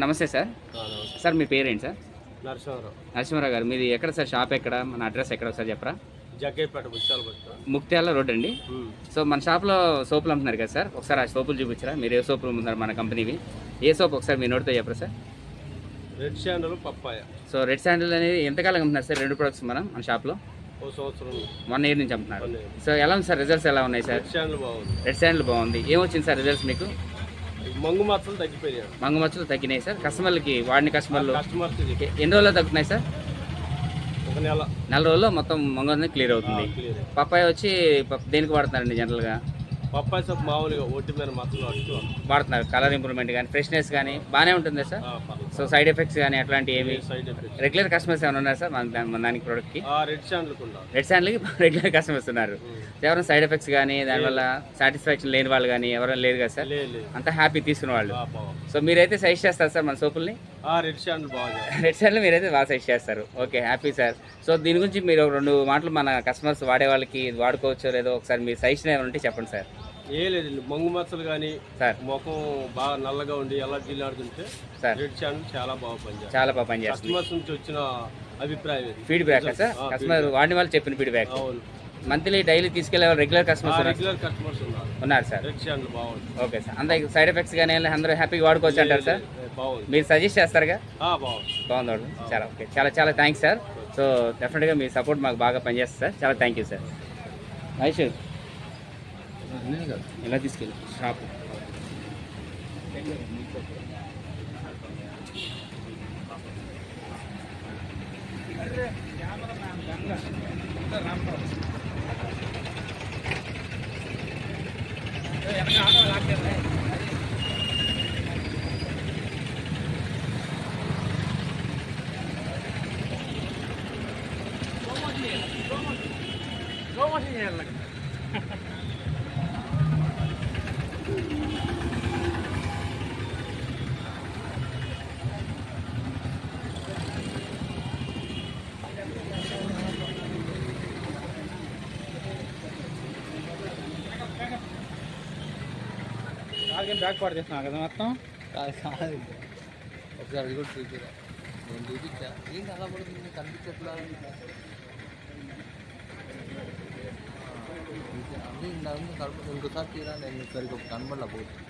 నమస్తే సార్. నమస్తే. సార్ మీ పేరేంటి సార్? నరసింహారావు. నరసింహారావు గారు, మీది ఎక్కడ సార్? షాప్ ఎక్కడ? మన అడ్రస్ ఎక్కడ ఒకసారి చెప్పరా? జగ్గైపేట ముత్యాలపట్టు. ముక్త్యాల రోడ్ అండి. సో మన షాప్లో సోపులు అమ్ముతున్నారు కదా సార్, ఒకసారి ఆ సోపులు చూపించరా? మీరు ఏ సోపులు అమ్ముతున్నారు మన కంపెనీవి? ఏ సోప్ ఒకసారి మీ నోటితో చెప్పరా sir? Red sandal, papaya. So red sandal అనేది ఎంతకాలం అమ్ముతున్నారు సార్? 2 ప్రొడక్ట్స్ మన షాప్లో ఓ సంవత్సరం 1 ఇయర్ నుంచి అమ్ముతున్నారు. 1 year. సో ఎలా ఉంది సార్? రిజల్ట్స్ ఎలా ఉన్నాయి సార్? రెడ్ శాండల్ బాగుంది. రెడ్ శాండిల్ బాగుంది. ఏమొచ్చింది సార్ రిజల్ట్స్ మీకు? మంగు మాత్రలు తగ్గిపోయాయి. మంగు మచ్చలు తగ్గినాయి సార్. కస్టమర్లకి వాడిన కస్టమర్లు కస్టమర్కి ఎన్ని రోజుల్లో తగ్గుతున్నాయి సార్? ఒక నెల. 4 రోజుల్లో మొత్తం మంగు అనేది క్లియర్ అవుతుంది. క్లియర్. పప్పాయ వచ్చి దేనికి వాడుతున్నారండి జనరల్గా? పప్పాయ సోప్ మామూలుగా ఒట్టి మీద మాత్రం వాడుతున్నారు. కలర్ ఇంప్రూవ్మెంట్ కానీ ఫ్రెష్నెస్ కానీ బాగానే ఉంటుంది సార్. సో సైడ్ ఎఫెక్ట్స్ కానీ అట్లాంటి ఏమి? Side effects. రెగ్యులర్ కస్టమర్స్ ఏమైనా ఉన్నారు సార్ మన దానికి ప్రోడక్ట్కి? రెడ్ శాండల్ కుండా. రెడ్ శాండిల్కి రెగ్యులర్ కస్టమర్స్ ఉన్నారు. ఎవరైనా సైడ్ ఎఫెక్ట్స్ కానీ దానివల్ల సాటిస్ఫాక్షన్ లేని వాళ్ళు కానీ ఎవరైనా లేదు కదా సార్? లేదు. అంతా హ్యాపీ తీసుకున్న వాళ్ళు. సో మీరైతే సజెస్ట్ చేస్తారు సార్ మన సోపుల్ని? రెడ్ శాండల్ బాగా. రెడ్ శాండిల్ మీరైతే బాగా సజెస్ట్ చేస్తారు. Okay, happy sir. సో దీని గురించి మీరు 2 మాటలు మన కస్టమర్స్ వాడే వాళ్ళకి వాడుకోవచ్చో లేదో ఒకసారి మీ సజెషన్ ఏమైనా ఉంటే చెప్పండి సార్. లేదండి, మంగు మచ్చలు కానీ సార్ ముఖం బాగా నల్లగా ఉండి ఎలర్జీలు ఆడుతుంటే సార్ రెడ్ శాండల్ చాలా బాగా పనిచేస్తుంది. చాలా బాగా పనిచేస్తుంది. కస్టమర్స్ నుంచి వచ్చిన అభిప్రాయం ఇది. Feedback sir? కస్టమర్ వాడిన వాళ్ళు చెప్పిన ఫీడ్బ్యాక్. అవును. మంత్లీ డైలీ తీసుకెళ్లే రెగ్యులర్ కస్టమర్స్ రెగ్యులర్ కస్టమర్స్ ఉన్నారు సార్. రెడ్ శాండల్ బాగుంది. Okay sir. అందరికి సైడ్ ఎఫెక్ట్స్ కానీ అందరూ హ్యాపీగా వాడుకోవచ్చు అంటారు సార్? బాగుంది. మీరు సజెస్ట్ చేస్తారుగా? బాగుంది. బాగుంది. చాలా ఓకే, చాలా థ్యాంక్స్ సార్. సో డెఫినెట్గా మీ సపోర్ట్ మాకు బాగా పనిచేస్తుంది సార్. చాలా థ్యాంక్ యూ సార్. మహేష్ ఎలా తీసుకెళ్ళి షాప్? బ్యాక్ పాడు చేస్తున్నా కదా మొత్తం. ఒకసారి అది కూడా చూపిరా. నేను చూపించా. ఏంటి అలా పడుతుంది? కనిపించట్లా. అన్నీ ఇంకోసారి తీరా. నేను సరిగ్గా కనబడలేకపోతుంది.